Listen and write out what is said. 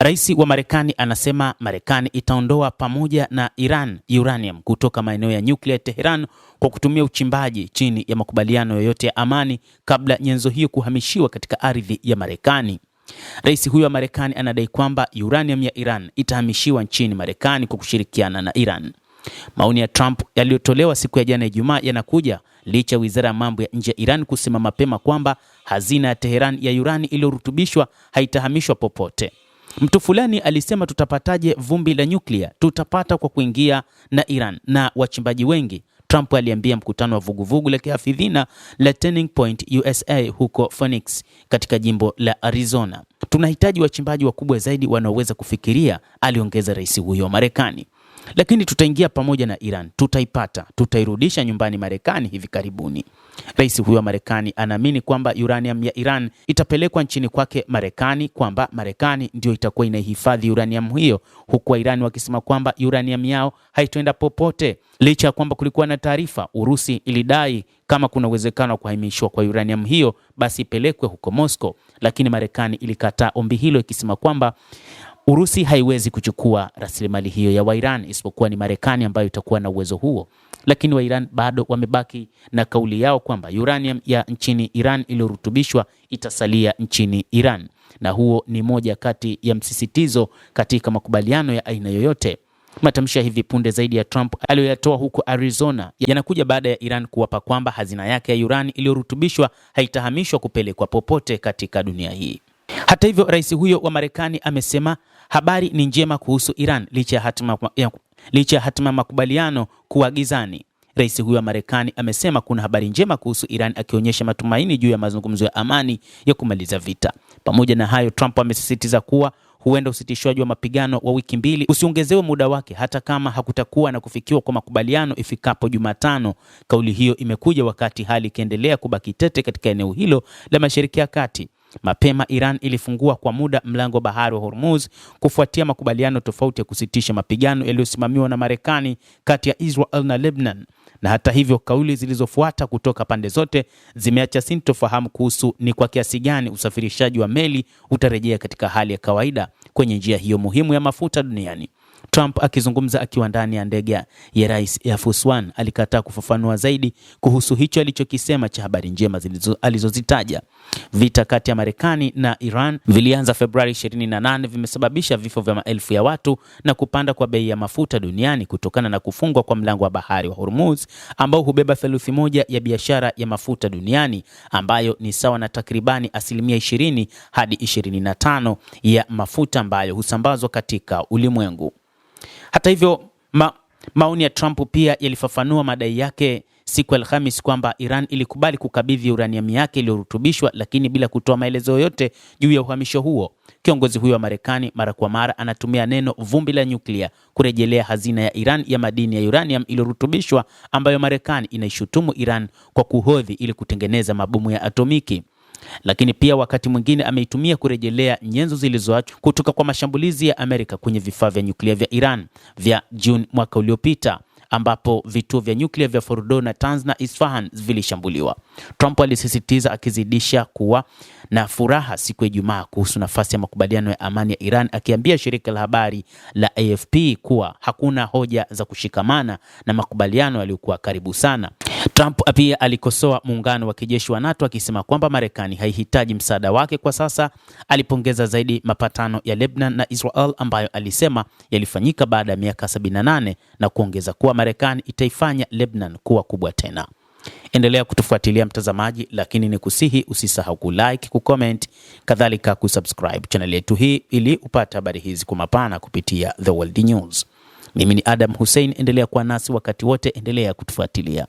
Rais wa Marekani anasema Marekani itaondoa pamoja na Iran uranium kutoka maeneo ya nyuklia ya Tehran kwa kutumia uchimbaji chini ya makubaliano yoyote ya amani kabla nyenzo hiyo kuhamishiwa katika ardhi ya Marekani. Rais huyo wa Marekani anadai kwamba uranium ya Iran itahamishiwa nchini Marekani kwa kushirikiana na Iran. Maoni ya Trump yaliyotolewa siku ya jana Ijumaa yanakuja licha ya Wizara ya Mambo ya Nje ya Iran kusema mapema kwamba hazina ya Tehran ya urani iliyorutubishwa haitahamishwa popote. Mtu fulani alisema, tutapataje vumbi la nyuklia? Tutapata kwa kuingia na Iran na wachimbaji wengi, Trump aliambia mkutano wa vuguvugu la kihafidhina la Turning Point USA huko Phoenix katika jimbo la Arizona. Tunahitaji wachimbaji wakubwa zaidi wanaoweza kufikiria, aliongeza rais huyo wa Marekani. Lakini tutaingia pamoja na Iran, tutairudisha nyumbani Marekani hivi karibuni. Rais huyo wa Marekani anaamini kwamba uranium ya Iran itapelekwa nchini kwake Marekani, kwamba Marekani ndio itakuwa inaihifadhi uranium hiyo, huku Iran wakisema kwamba uranium yao haitoenda popote. Licha ya kwamba kulikuwa na taarifa Urusi ilidai kama kuna uwezekano wa kuhamishwa kwa uranium hiyo basi ipelekwe huko Moscow, lakini Marekani ilikataa ombi hilo ikisema kwamba Urusi haiwezi kuchukua rasilimali hiyo ya Iran isipokuwa ni Marekani ambayo itakuwa na uwezo huo. Lakini wa Iran bado wamebaki na kauli yao kwamba uranium ya nchini Iran iliyorutubishwa itasalia nchini Iran, na huo ni moja kati ya msisitizo katika makubaliano ya aina yoyote. Matamshi ya hivi punde zaidi ya Trump aliyoyatoa huko Arizona yanakuja baada ya Iran kuwapa kwamba hazina yake ya urani iliyorutubishwa haitahamishwa kupelekwa popote katika dunia hii. Hata hivyo, rais huyo wa Marekani amesema habari ni njema kuhusu Iran licha ya hatima makubaliano kuwa gizani. Rais huyo wa Marekani amesema kuna habari njema kuhusu Iran, akionyesha matumaini juu ya mazungumzo ya amani ya kumaliza vita. Pamoja na hayo, Trump amesisitiza kuwa huenda usitishwaji wa mapigano wa wiki 2 usiongezewe muda wake hata kama hakutakuwa na kufikiwa kwa makubaliano ifikapo Jumatano. Kauli hiyo imekuja wakati hali ikiendelea kubaki tete katika eneo hilo la Mashariki ya Kati. Mapema Iran ilifungua kwa muda mlango wa bahari wa Hormuz kufuatia makubaliano tofauti ya kusitisha mapigano yaliyosimamiwa na Marekani kati ya Israel na Lebanon. Na hata hivyo, kauli zilizofuata kutoka pande zote zimeacha sintofahamu kuhusu ni kwa kiasi gani usafirishaji wa meli utarejea katika hali ya kawaida kwenye njia hiyo muhimu ya mafuta duniani. Trump akizungumza akiwa ndani ya ndege ya Rais Air Force One alikataa kufafanua zaidi kuhusu hicho alichokisema cha habari njema alizozitaja. Vita kati ya Marekani na Iran vilianza Februari 28, vimesababisha vifo vya maelfu ya watu na kupanda kwa bei ya mafuta duniani kutokana na kufungwa kwa mlango wa bahari wa Hormuz ambao hubeba theluthi moja ya biashara ya mafuta duniani, ambayo ni sawa na takribani 20 hadi 25 ya mafuta ambayo husambazwa katika ulimwengu. Hata hivyo, maoni ya Trump pia yalifafanua madai yake siku ya Alhamisi kwamba Iran ilikubali kukabidhi uranium yake iliyorutubishwa, lakini bila kutoa maelezo yoyote juu ya uhamisho huo. Kiongozi huyo wa Marekani mara kwa mara anatumia neno vumbi la nyuklia kurejelea hazina ya Iran ya madini ya uranium iliyorutubishwa ambayo Marekani inaishutumu Iran kwa kuhodhi ili kutengeneza mabomu ya atomiki. Lakini pia wakati mwingine ameitumia kurejelea nyenzo zilizoachwa kutoka kwa mashambulizi ya Amerika kwenye vifaa vya nyuklia vya Iran vya Juni mwaka uliopita, ambapo vituo vya nyuklia vya Fordo, Natanz na Isfahan vilishambuliwa. Trump alisisitiza akizidisha kuwa na furaha siku ya Ijumaa kuhusu nafasi ya makubaliano ya amani ya Iran, akiambia shirika la habari la AFP kuwa hakuna hoja za kushikamana na makubaliano yaliyokuwa karibu sana. Trump pia alikosoa muungano wa kijeshi wa NATO akisema kwamba Marekani haihitaji msaada wake kwa sasa. Alipongeza zaidi mapatano ya Lebanon na Israel ambayo alisema yalifanyika baada ya miaka 78 na kuongeza kuwa Marekani itaifanya Lebanon kuwa kubwa tena. Endelea kutufuatilia mtazamaji, lakini ni kusihi usisahau kulike, kucomment, kadhalika kusubscribe channel yetu hii ili upate habari hizi kwa mapana kupitia The World News. Mimi ni Adam Hussein, endelea kuwa nasi wakati wote, endelea kutufuatilia.